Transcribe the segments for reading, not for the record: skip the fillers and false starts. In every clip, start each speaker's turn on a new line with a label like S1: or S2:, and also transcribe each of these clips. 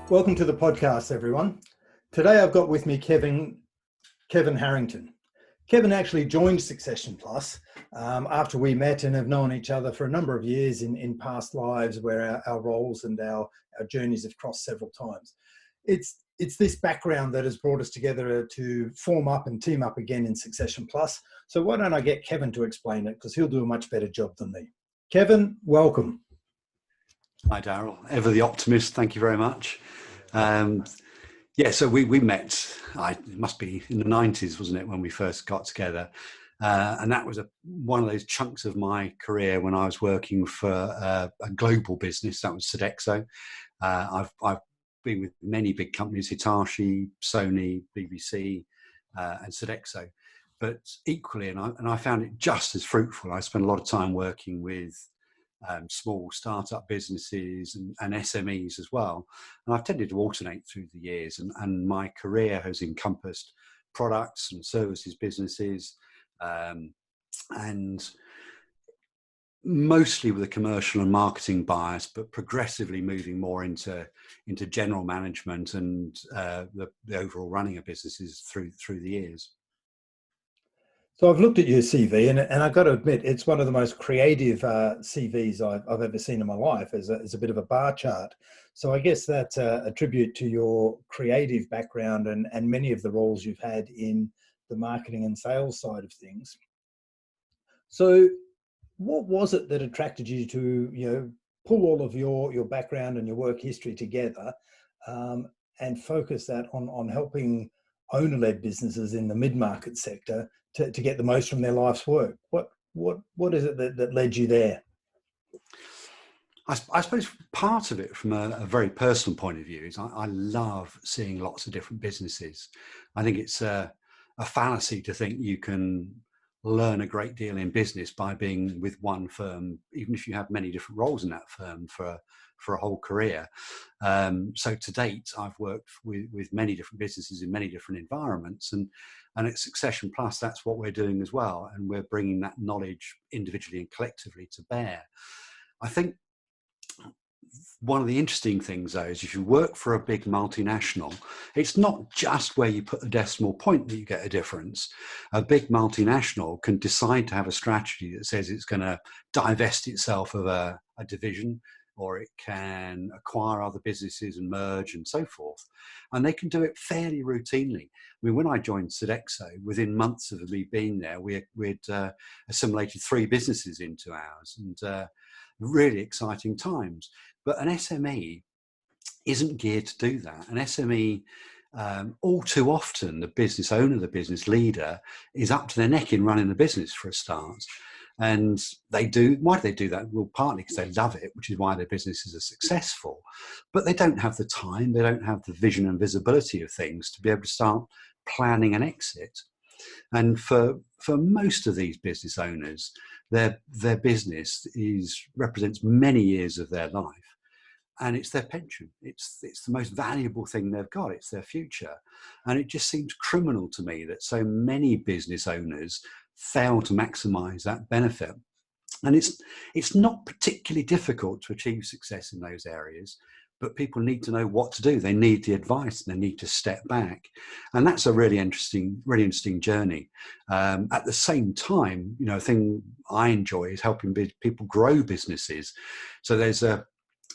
S1: Welcome to the podcast, everyone. Today I've got with me Kevin Harrington. Kevin actually joined Succession Plus after we met and have known each other for a number of years in past lives where our roles and our journeys have crossed several times. It's this background that has brought us together to form up and team up again in Succession Plus. So why don't I get Kevin to explain it, because he'll do a much better job than me. Kevin, welcome.
S2: Hi, Daryl. Ever the optimist. Thank you very much. So we met, it must be in the 90s, wasn't it, when we first got together? And that was one of those chunks of my career when I was working for a global business. That was Sodexo. I've been with many big companies, Hitachi, Sony, BBC, and Sodexo. But equally, and I found it just as fruitful. I spent a lot of time working with small startup businesses and SMEs as well. And I've tended to alternate through the years, and my career has encompassed products and services businesses, and mostly with a commercial and marketing bias, but progressively moving more into general management and the overall running of businesses through the years.
S1: So I've looked at your CV, and I've got to admit, it's one of the most creative CVs I've ever seen in my life, as a bit of a bar chart. So I guess that's a tribute to your creative background and many of the roles you've had in the marketing and sales side of things. So what was it that attracted you to, pull all of your background and your work history together and focus that on helping owner-led businesses in the mid-market sector to get the most from their life's work? What is it that led you there?
S2: I suppose part of it from a very personal point of view is I love seeing lots of different businesses. I think it's a fallacy to think you can learn a great deal in business by being with one firm, even if you have many different roles in that firm for a whole career. So to date, I've worked with many different businesses in many different environments, and at Succession Plus, that's what we're doing as well. And we're bringing that knowledge individually and collectively to bear. I think one of the interesting things, though, is if you work for a big multinational, it's not just where you put the decimal point that you get a difference. A big multinational can decide to have a strategy that says it's going to divest itself of a division, or it can acquire other businesses and merge and so forth. And they can do it fairly routinely. I mean, when I joined Sodexo, within months of me being there, we'd assimilated 3 businesses into ours, and really exciting times. But an SME isn't geared to do that. An SME, all too often, the business owner, the business leader, is up to their neck in running the business for a start. And they do. Why do they do that? Well, partly because they love it, which is why their businesses are successful. But they don't have the time, they don't have the vision and visibility of things to be able to start planning an exit. And for most of these business owners, their business represents many years of their life. And it's their pension. It's the most valuable thing they've got. It's their future. And it just seems criminal to me that so many business owners fail to maximize that benefit. And it's not particularly difficult to achieve success in those areas, but people need to know what to do. They need the advice, and they need to step back. And that's a really interesting journey. At the same time, a thing I enjoy is helping people grow businesses. So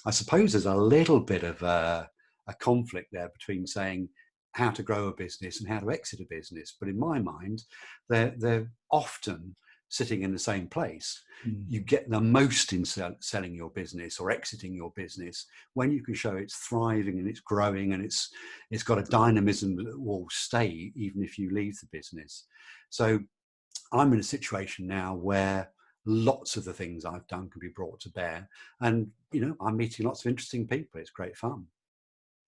S2: I suppose there's a little bit of a conflict there between saying how to grow a business and how to exit a business. But in my mind, they're often sitting in the same place. You get the most in selling your business or exiting your business when you can show it's thriving and it's growing and it's got a dynamism that will stay even if you leave the business. So I'm in a situation now where lots of the things I've done can be brought to bear, and I'm meeting lots of interesting people. It's great fun.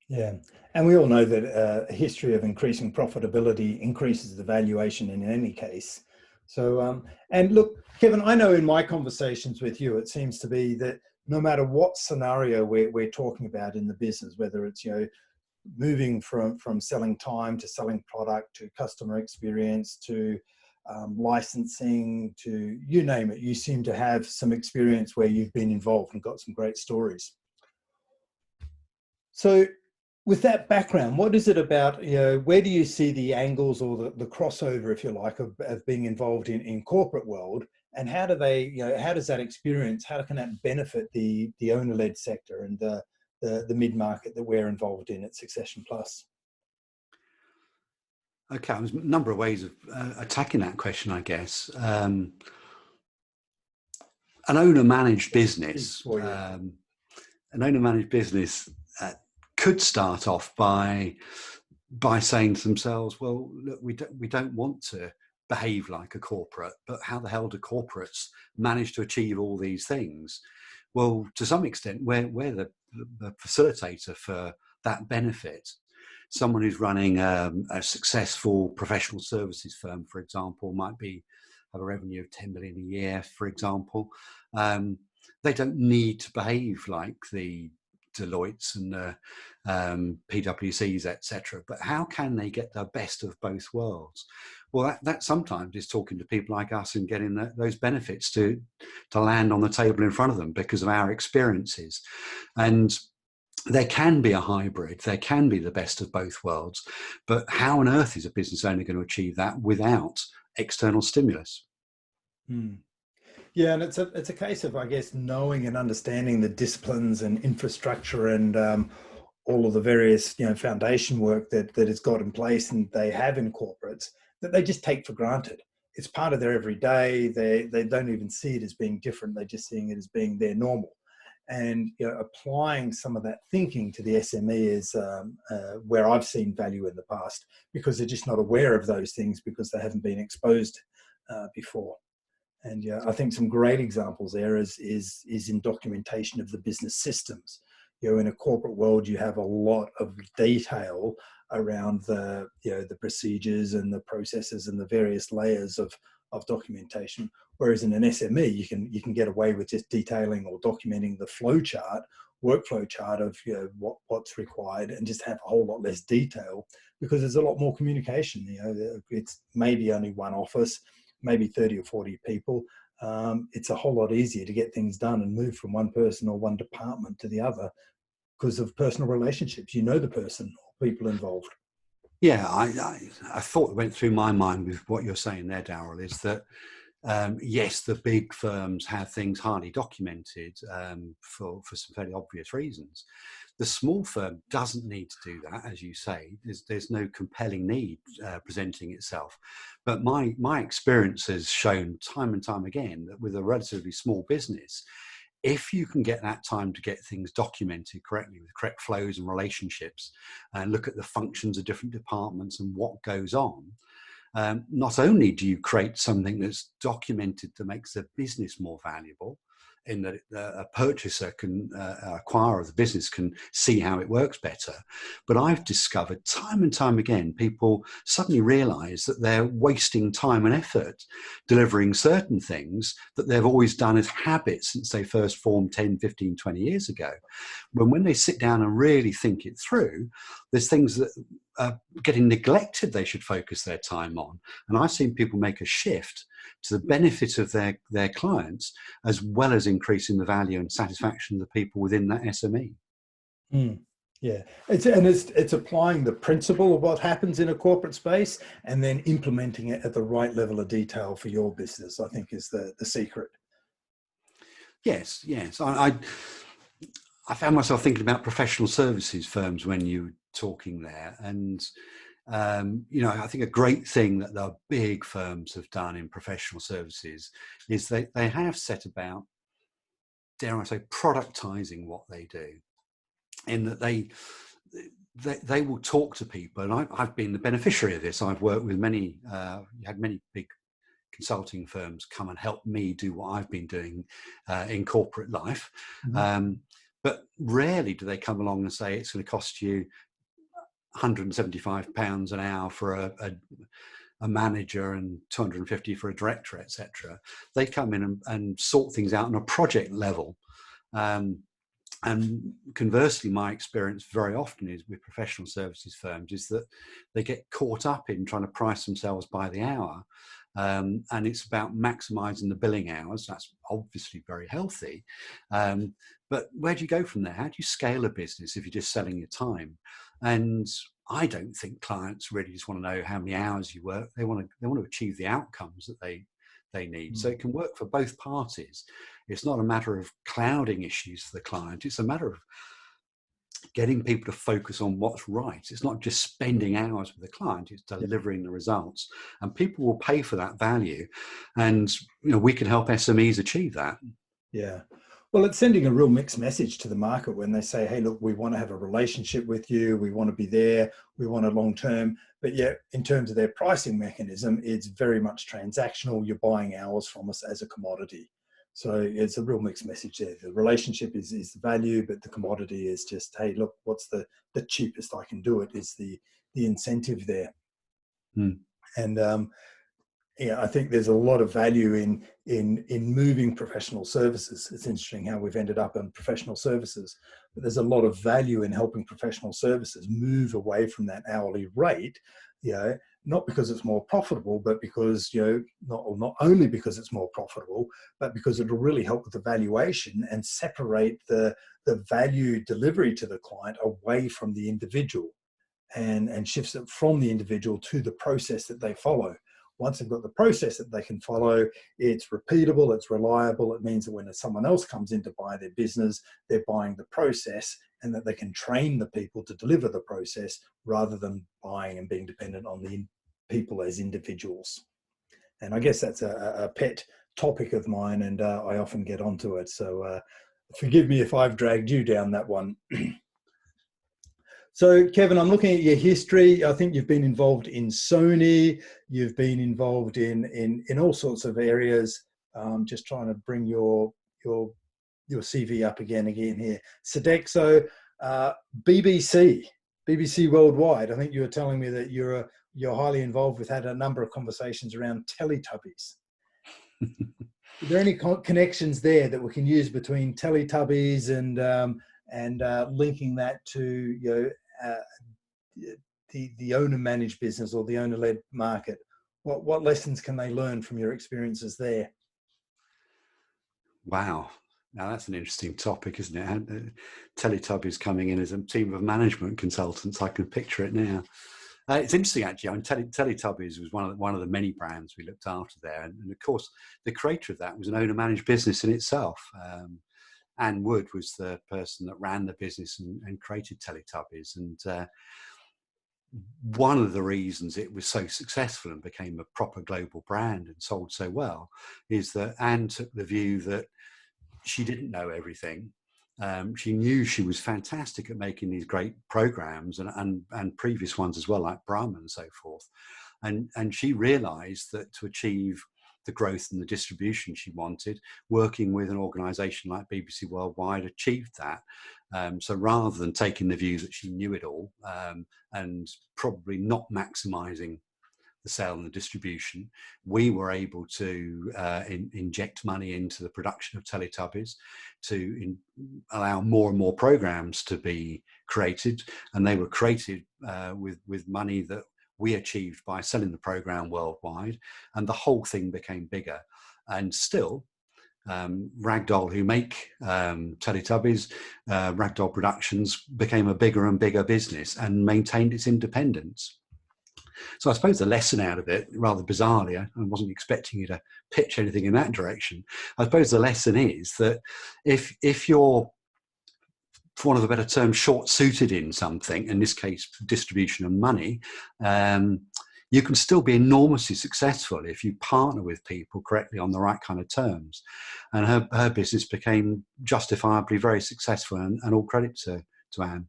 S1: Yeah, and we all know that a history of increasing profitability increases the valuation in any case. So, and look, Kevin, I know in my conversations with you, it seems to be that no matter what scenario we're talking about in the business, whether it's moving from selling time to selling product to customer experience to licensing to you name it, you seem to have some experience where you've been involved and got some great stories. So with that background, what is it about, where do you see the angles or the crossover, if you like, of being involved in corporate world? And how do they, how does that experience, how can that benefit the owner-led sector and the mid-market that we're involved in at Succession Plus?
S2: Okay, there's a number of ways of attacking that question, I guess. An owner-managed business,
S1: For you.
S2: an owner-managed business could start off by saying to themselves, well, look, we don't want to behave like a corporate, but how the hell do corporates manage to achieve all these things? Well, to some extent, we're the facilitator for that benefit. Someone who's running a successful professional services firm, for example, might have a revenue of 10 million a year, for example. They don't need to behave like the Deloittes and the PwCs, etc. But how can they get the best of both worlds? Well, that sometimes is talking to people like us and getting those benefits to land on the table in front of them because of our experiences. And there can be a hybrid, there can be the best of both worlds, but how on earth is a business owner going to achieve that without external stimulus?
S1: Yeah, and it's a case of, I guess, knowing and understanding the disciplines and infrastructure and all of the various foundation work that is got in place and they have in corporates that they just take for granted. It's part of their everyday. They don't even see it as being different. They're just seeing it as being their normal. And applying some of that thinking to the SME is where I've seen value in the past, because they're just not aware of those things because they haven't been exposed before. And I think some great examples there is in documentation of the business systems. In a corporate world, you have a lot of detail around the procedures and the processes and the various layers of documentation. Whereas in an SME, you can get away with just detailing or documenting the workflow chart of what's required, and just have a whole lot less detail because there's a lot more communication. It's maybe only one office, maybe 30 or 40 people. It's a whole lot easier to get things done and move from one person or one department to the other because of personal relationships. You know the person or people involved.
S2: Yeah, I thought that went through my mind with what you're saying there, Darryl, is that yes, the big firms have things highly documented for some fairly obvious reasons. The small firm doesn't need to do that, as you say. There's no compelling need presenting itself. But my experience has shown time and time again that with a relatively small business, if you can get that time to get things documented correctly with correct flows and relationships, and look at the functions of different departments and what goes on, not only do you create something that's documented that makes the business more valuable, in that a purchaser can, acquirer of the business can see how it works better. But I've discovered time and time again, people suddenly realize that they're wasting time and effort delivering certain things that they've always done as habits since they first formed 10, 15, 20 years ago. When they sit down and really think it through, there's things that are getting neglected they should focus their time on. And I've seen people make a shift to the benefit of their clients, as well as increasing the value and satisfaction of the people within that SME.
S1: Yeah, it's applying the principle of what happens in a corporate space and then implementing it at the right level of detail for your business, I think, is the secret.
S2: Yes. I found myself thinking about professional services firms when you were talking there, and I think a great thing that the big firms have done in professional services is they have set about, dare I say, productizing what they do, in that they will talk to people. And I've been the beneficiary of this. I've worked with had many big consulting firms come and help me do what I've been doing in corporate life. Mm-hmm. But rarely do they come along and say it's going to cost you £175 an hour for a manager and 250 for a director, etc. They come in and sort things out on a project level. And conversely, my experience very often is with professional services firms is that they get caught up in trying to price themselves by the hour, and it's about maximizing the billing hours. That's obviously very healthy. But where do you go from there? How do you scale a business if you're just selling your time? And I don't think clients really just want to know how many hours you work. They want to achieve the outcomes that they need. So it can work for both parties. It's not a matter of clouding issues for the client. It's a matter of getting people to focus on what's right. It's not just spending hours with the client, it's delivering the results. And people will pay for that value. And we can help SMEs achieve that.
S1: Yeah. Well, it's sending a real mixed message to the market when they say, hey, look, we want to have a relationship with you. We want to be there. We want a long term. But yet, in terms of their pricing mechanism, it's very much transactional. You're buying hours from us as a commodity. So it's a real mixed message there. The relationship is the value, but the commodity is just, hey, look, what's the cheapest I can do it is the incentive there. And I think there's a lot of value in moving professional services. It's interesting how we've ended up on professional services, but there's a lot of value in helping professional services move away from that hourly rate, not because it's more profitable, but because, not only because it's more profitable, but because it'll really help with the valuation and separate the value delivery to the client away from the individual and shifts it from the individual to the process that they follow. Once they've got the process that they can follow, it's repeatable, it's reliable. It means that when someone else comes in to buy their business, they're buying the process, and that they can train the people to deliver the process rather than buying and being dependent on the people as individuals. And I guess that's a pet topic of mine, and I often get onto it. So forgive me if I've dragged you down that one. So, Kevin, I'm looking at your history. I think you've been involved in Sony. You've been involved in all sorts of areas. Just trying to bring your CV up again here. Sodexo, BBC Worldwide. I think you were telling me that you're highly involved with, had a number of conversations around Teletubbies. Are there any connections there that we can use between Teletubbies and linking that to the owner-managed business or the owner-led market? What lessons can they learn from your experiences there?
S2: Wow. Now that's an interesting topic, isn't it? Teletubbies coming in as a team of management consultants. I can picture it now. It's interesting, actually. I mean, Teletubbies was one of the many brands we looked after there, and of course, the creator of that was an owner-managed business in itself. Anne Wood was the person that ran the business and created Teletubbies. And one of the reasons it was so successful and became a proper global brand and sold so well is that Anne took the view that she didn't know everything. She knew she was fantastic at making these great programs and previous ones as well, like Brahma and so forth. And she realized that to achieve the growth and the distribution she wanted, working with an organization like BBC Worldwide achieved that. So rather than taking the view that she knew it all and probably not maximizing the sale and the distribution, we were able to inject money into the production of Teletubbies to allow more and more programs to be created. And they were created with money that we achieved by selling the program worldwide, and the whole thing became bigger. And still, Ragdoll, who make Teletubbies, Ragdoll Productions, became a bigger and bigger business and maintained its independence. So I suppose the lesson out of it, rather bizarrely, I wasn't expecting you to pitch anything in that direction. I suppose the lesson is that if you're, for want of a better term, short-suited in something, in this case, distribution of money, you can still be enormously successful if you partner with people correctly on the right kind of terms. And her business became justifiably very successful, and all credit to Anne.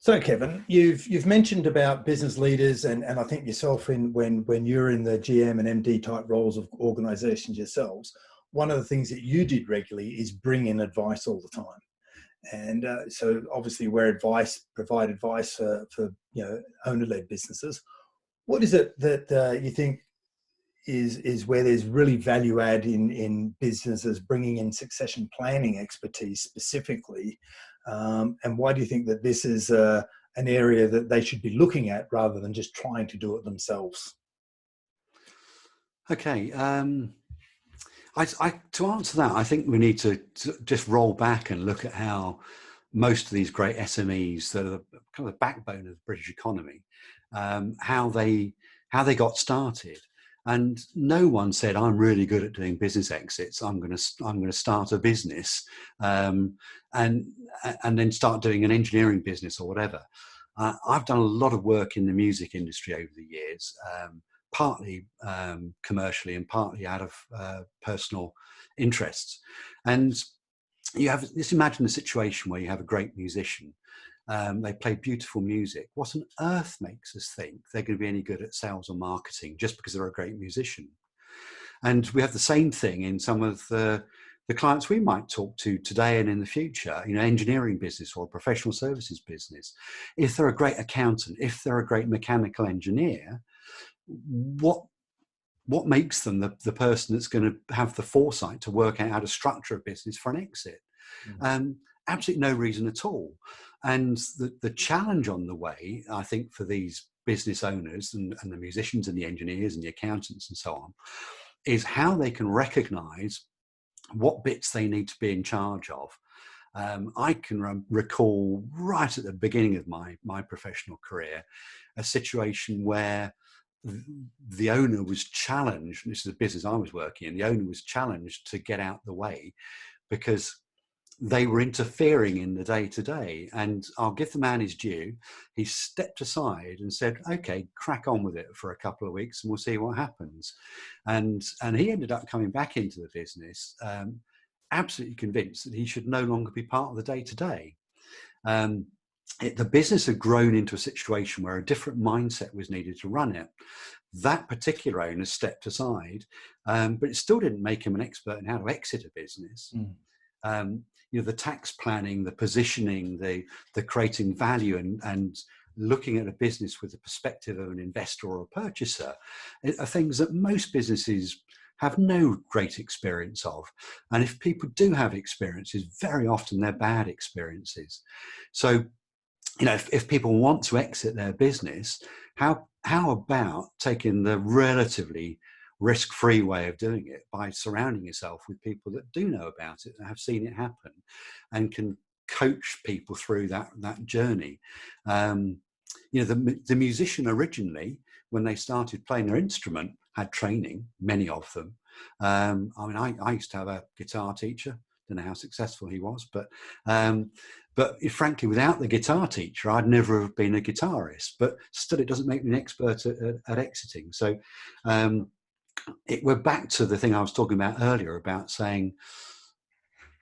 S1: So, Kevin, you've mentioned about business leaders, and I think yourself when you're in the GM and MD type roles of organisations yourselves, one of the things that you did regularly is bring in advice all the time. And so obviously provide advice for owner-led businesses. What is it that you think is where there's really value add in businesses bringing in succession planning expertise specifically? And why do you think that this is an area that they should be looking at rather than just trying to do it themselves?
S2: Okay. To answer that, I think we need to just roll back and look at how most of these great SMEs that are kind of the backbone of the British economy, how they got started. And no one said, "I'm really good at doing business exits. I'm going to start a business, and then start doing an engineering business or whatever." I've done a lot of work in the music industry over the years. Partly commercially and partly out of personal interests. And you have just imagine a situation where you have a great musician. They play beautiful music. What on earth makes us think they're going to be any good at sales or marketing just because they're a great musician? And we have the same thing in some of the clients we might talk to today and in the future, engineering business or professional services business. If they're a great accountant, if they're a great mechanical engineer, what makes them the person that's going to have the foresight to work out how to structure a business for an exit? Absolutely no reason at all. And the challenge on the way, I think, for these business owners and the musicians and the engineers and the accountants and so on, is how they can recognize what bits they need to be in charge of. I can recall right at the beginning of my professional career a situation where the owner was challenged. This is a business I was working in. The owner was challenged to get out the way because they were interfering in the day-to-day. And I'll give the man his due. He stepped aside and said, "Okay, crack on with it for a couple of weeks and we'll see what happens." And he ended up coming back into the business, absolutely convinced that he should no longer be part of the day-to-day. The business had grown into a situation where a different mindset was needed to run it. That particular owner stepped aside, but it still didn't make him an expert in how to exit a business. The tax planning, the positioning, the creating value and looking at a business with the perspective of an investor or a purchaser are things that most businesses have no great experience of. And if people do have experiences, very often they're bad experiences. So, if people want to exit their business, how about taking the relatively risk-free way of doing it by surrounding yourself with people that do know about it, that have seen it happen, and can coach people through that journey. The musician originally, when they started playing their instrument, had training, many of them. I used to have a guitar teacher. Don't know how successful he was, but frankly, without the guitar teacher, I'd never have been a guitarist. But still, it doesn't make me an expert at exiting. So we're back to the thing I was talking about earlier about saying,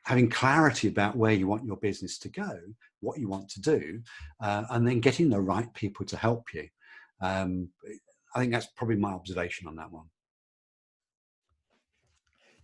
S2: having clarity about where you want your business to go, what you want to do, and then getting the right people to help you. I think that's probably my observation on that one.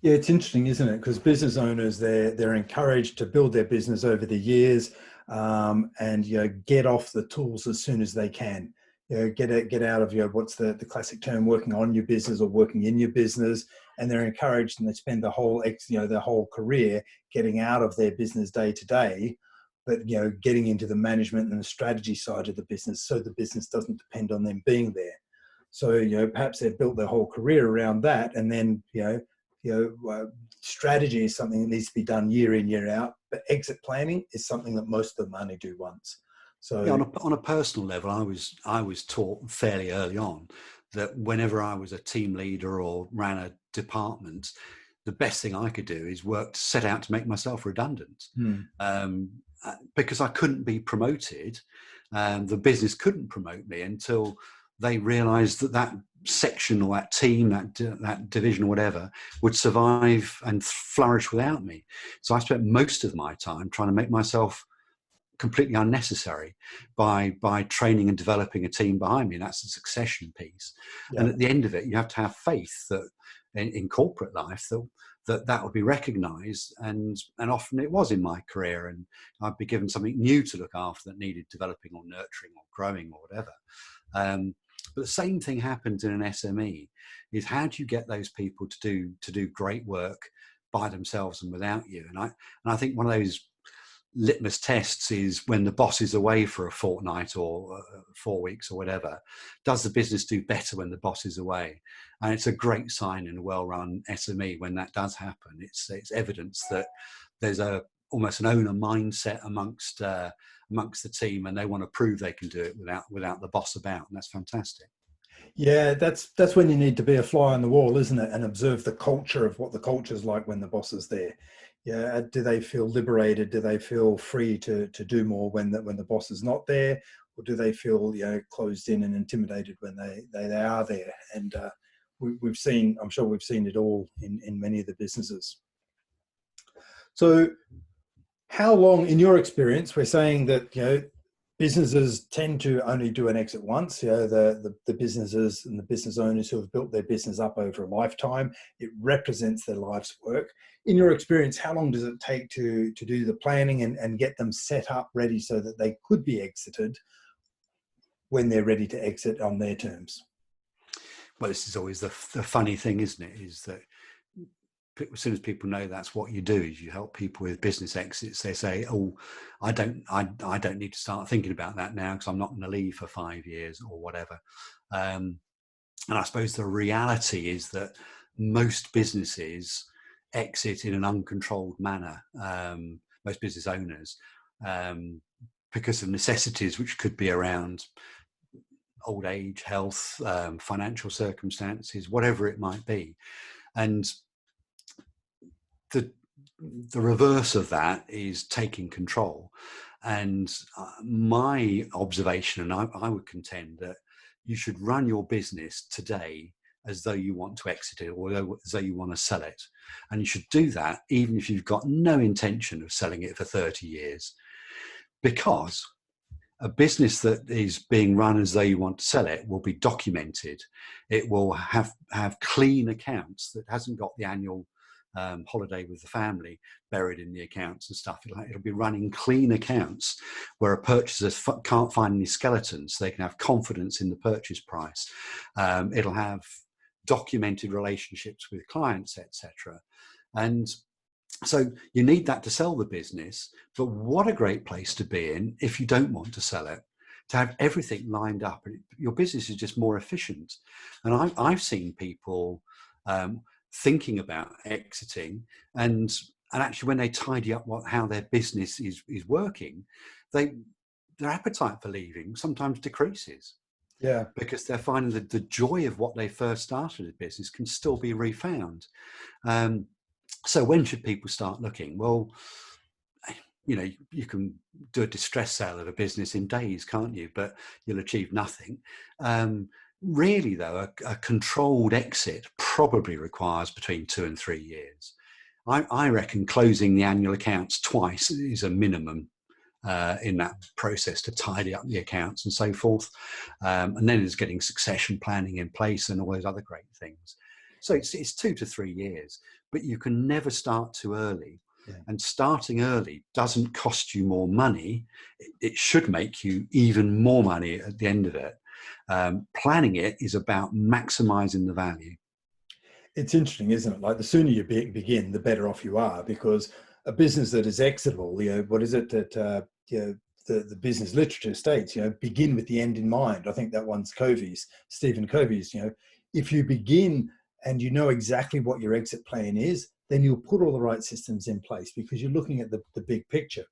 S1: Yeah, it's interesting, isn't it? Because business owners, they're encouraged to build their business over the years, and get off the tools as soon as they can. Get out of what's the classic term, working on your business or working in your business, and they're encouraged and they spend their whole career getting out of their business day to day, but getting into the management and the strategy side of the business, so the business doesn't depend on them being there. So perhaps they've built their whole career around that, and then strategy is something that needs to be done year in, year out, but exit planning is something that most of them only do once. So
S2: on a personal level, I was taught fairly early on that whenever I was a team leader or ran a department, the best thing I could do is set out to make myself redundant, because I couldn't be promoted. The business couldn't promote me until they realised that section or that team, that division or whatever, would survive and flourish without me. So I spent most of my time trying to make myself completely unnecessary by training and developing a team behind me. And that's the succession piece. Yeah. And at the end of it, you have to have faith that in corporate life that would be recognized. And often it was in my career, and I'd be given something new to look after that needed developing or nurturing or growing or whatever. But the same thing happens in an SME, is how do you get those people to do great work by themselves and without you? And I think one of those litmus tests is when the boss is away for a fortnight or 4 weeks or whatever. Does the business do better when the boss is away? And it's a great sign in a well-run SME when that does happen. It's evidence that there's almost an owner mindset amongst the team, and they want to prove they can do it without the boss about, and that's fantastic.
S1: Yeah, that's when you need to be a fly on the wall, isn't it? And observe the culture of what the culture's like when the boss is there. Yeah, do they feel liberated? Do they feel free to do more when the boss is not there, or do they feel closed in and intimidated when they are there? And we've seen, I'm sure we've seen it all in many of the businesses. So, how long, in your experience, we're saying that businesses tend to only do an exit once. The businesses and the business owners who have built their business up over a lifetime, it represents their life's work. In your experience, how long does it take to do the planning and get them set up ready so that they could be exited when they're ready to exit on their terms?
S2: Well, this is always the funny thing, isn't it? Is that as soon as people know that's what you do, is you help people with business exits, they say, "Oh, I don't need to start thinking about that now because I'm not going to leave for 5 years or whatever." And I suppose the reality is that most businesses exit in an uncontrolled manner. Most business owners, because of necessities which could be around old age, health, financial circumstances, whatever it might be, and the reverse of that is taking control. And my observation, and I would contend that you should run your business today as though you want to exit it or as though you want to sell it. And you should do that even if you've got no intention of selling it for 30 years. Because a business that is being run as though you want to sell it will be documented. It will have clean accounts that hasn't got the annual holiday with the family buried in the accounts and stuff. It'll be running clean accounts where a purchaser can't find any skeletons, so they can have confidence in the purchase price. It'll have documented relationships with clients, etc. And so you need that to sell the business. But what a great place to be in if you don't want to sell it, to have everything lined up. Your business is just more efficient. And I've seen people thinking about exiting, and actually when they tidy up how their business is working, their appetite for leaving sometimes decreases.
S1: Yeah,
S2: because they're finding that the joy of what they first started a business can still be refound. So when should people start looking? Well, you can do a distress sale of a business in days, can't you? But you'll achieve nothing. Really, though, a controlled exit probably requires between 2 and 3 years. I reckon closing the annual accounts twice is a minimum in that process to tidy up the accounts and so forth. And then there's getting succession planning in place and all those other great things. So it's 2 to 3 years, but you can never start too early. Yeah. And starting early doesn't cost you more money. It should make you even more money at the end of it. Planning it is about maximizing the value.
S1: It's interesting, isn't it? Like the sooner you begin, the better off you are, because a business that is exitable, what is it that the business literature states? Begin with the end in mind. I think that one's Stephen Covey's. If you begin and you know exactly what your exit plan is, then you'll put all the right systems in place because you're looking at the big picture.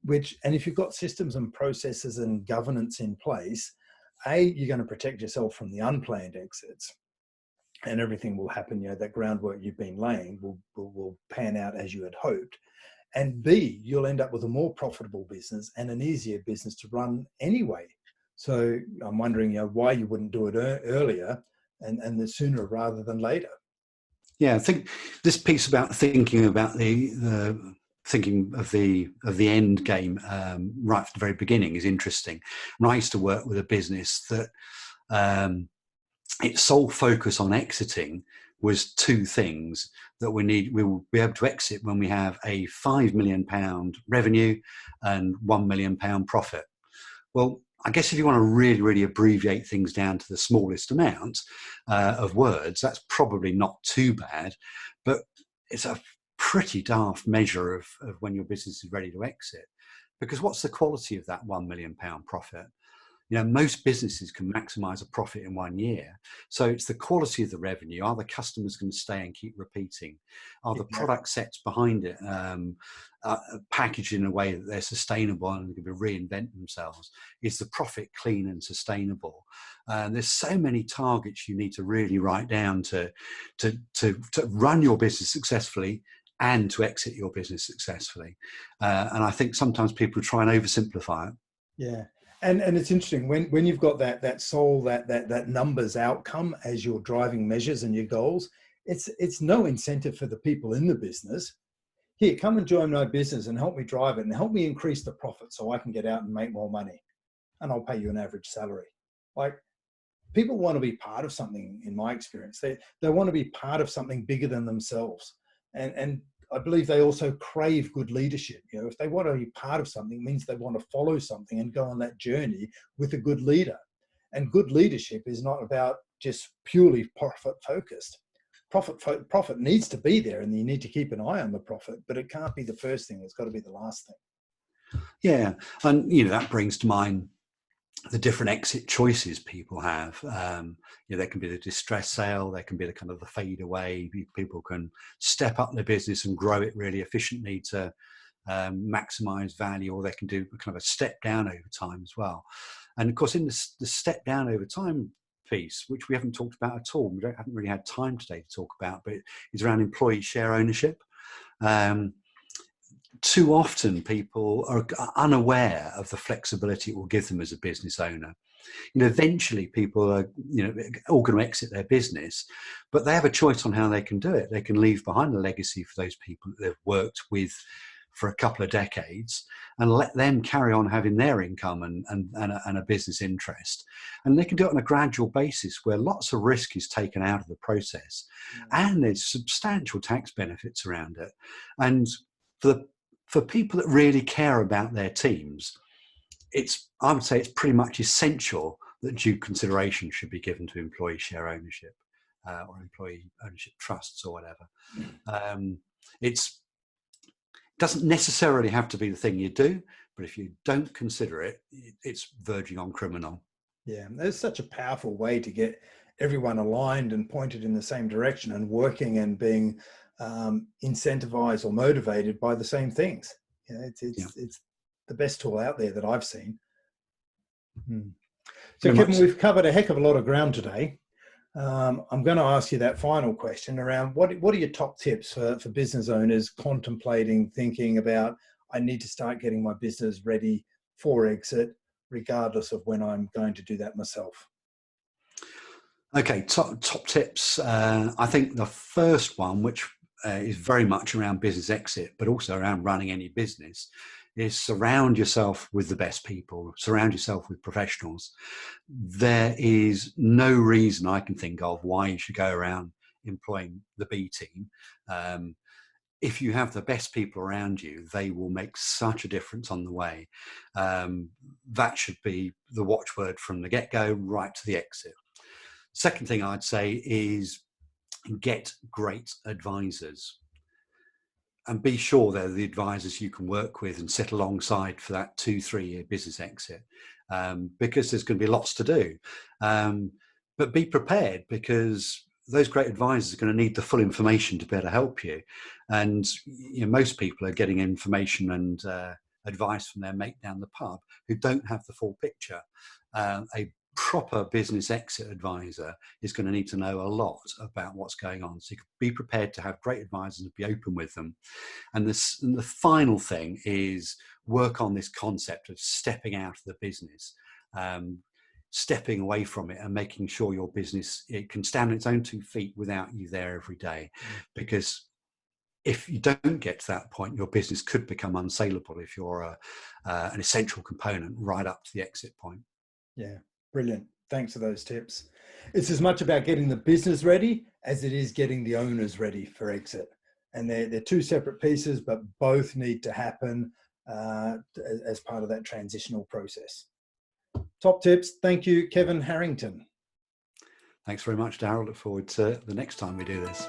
S1: And if you've got systems and processes and governance in place, you're going to protect yourself from the unplanned exits, and everything will happen. That groundwork you've been laying will pan out as you had hoped. And B, you'll end up with a more profitable business and an easier business to run anyway. So I'm wondering, why you wouldn't do it earlier and the sooner rather than later.
S2: Yeah, I think this piece about thinking about the thinking of the end game right from the very beginning is interesting. And I used to work with a business that its sole focus on exiting was 2 things that we will be able to exit when we have a £5 million revenue and £1 million profit. Well, I guess if you want to really, really abbreviate things down to the smallest amount of words, that's probably not too bad, but it's a pretty daft measure of when your business is ready to exit. Because what's the quality of that £1 million profit? Most businesses can maximize a profit in 1 year. So it's the quality of the revenue. Are the customers going to stay and keep repeating? Are the product sets behind it packaged in a way that they're sustainable and going to reinvent themselves? Is the profit clean and sustainable? There's so many targets you need to really write down to run your business successfully and to exit your business successfully. And I think sometimes people try and oversimplify it.
S1: Yeah. And it's interesting when you've got that soul, that numbers outcome as your driving measures and your goals, it's no incentive for the people in the business. Here, come and join my business and help me drive it and help me increase the profit so I can get out and make more money. And I'll pay you an average salary. Like, people want to be part of something, in my experience. They want to be part of something bigger than themselves. And I believe they also crave good leadership. If they want to be part of something, it means they want to follow something and go on that journey with a good leader. And good leadership is not about just purely profit focused. Profit needs to be there, and you need to keep an eye on the profit, but it can't be the first thing. It's got to be the last thing.
S2: Yeah. And, that brings to mind the different exit choices people have. There can be the distress sale, there can be the kind of the fade away. People can step up their business and grow it really efficiently to maximize value, or they can do kind of a step down over time as well. And of course, in the step down over time piece, which we haven't talked about at all, haven't really had time today to talk about, but it's around employee share ownership. Too often people are unaware of the flexibility it will give them as a business owner. Eventually people are, all going to exit their business, but they have a choice on how they can do it. They can leave behind a legacy for those people that they've worked with for a couple of decades and let them carry on having their income and a business interest. And they can do it on a gradual basis where lots of risk is taken out of the process, and there's substantial tax benefits around it. And for people that really care about their teams, I would say it's pretty much essential that due consideration should be given to employee share ownership or employee ownership trusts or whatever. It doesn't necessarily have to be the thing you do, but if you don't consider it, it's verging on criminal.
S1: Yeah, there's such a powerful way to get everyone aligned and pointed in the same direction and working and being incentivized or motivated by the same things. It's the best tool out there that I've seen. So Kevin, we've covered a heck of a lot of ground today. I'm going to ask you that final question around what are your top tips for business owners contemplating, thinking about, I need to start getting my business ready for exit, regardless of when I'm going to do that myself?
S2: Okay, top tips. I think the first one, which is very much around business exit, but also around running any business, is surround yourself with the best people, surround yourself with professionals. There is no reason I can think of why you should go around employing the B team. If you have the best people around you, they will make such a difference on the way. That should be the watchword from the get-go right to the exit. Second thing I'd say is get great advisors. And be sure they're the advisors you can work with and sit alongside for that 2-3 year business exit, because there's going to be lots to do. But be prepared, because those great advisors are going to need the full information to better help you. And most people are getting information and advice from their mate down the pub who don't have the full picture. A proper business exit advisor is going to need to know a lot about what's going on. So you can be prepared to have great advisors and be open with them. And the final thing is work on this concept of stepping out of the business, stepping away from it and making sure your business, it can stand on its own 2 feet without you there every day. Because if you don't get to that point, your business could become unsaleable if you're an essential component right up to the exit point.
S1: Yeah. Brilliant. Thanks for those tips. It's as much about getting the business ready as it is getting the owners ready for exit. And they're 2 separate pieces, but both need to happen as part of that transitional process. Top tips. Thank you, Kevin Harrington.
S2: Thanks very much, Darryl. Look forward to the next time we do this.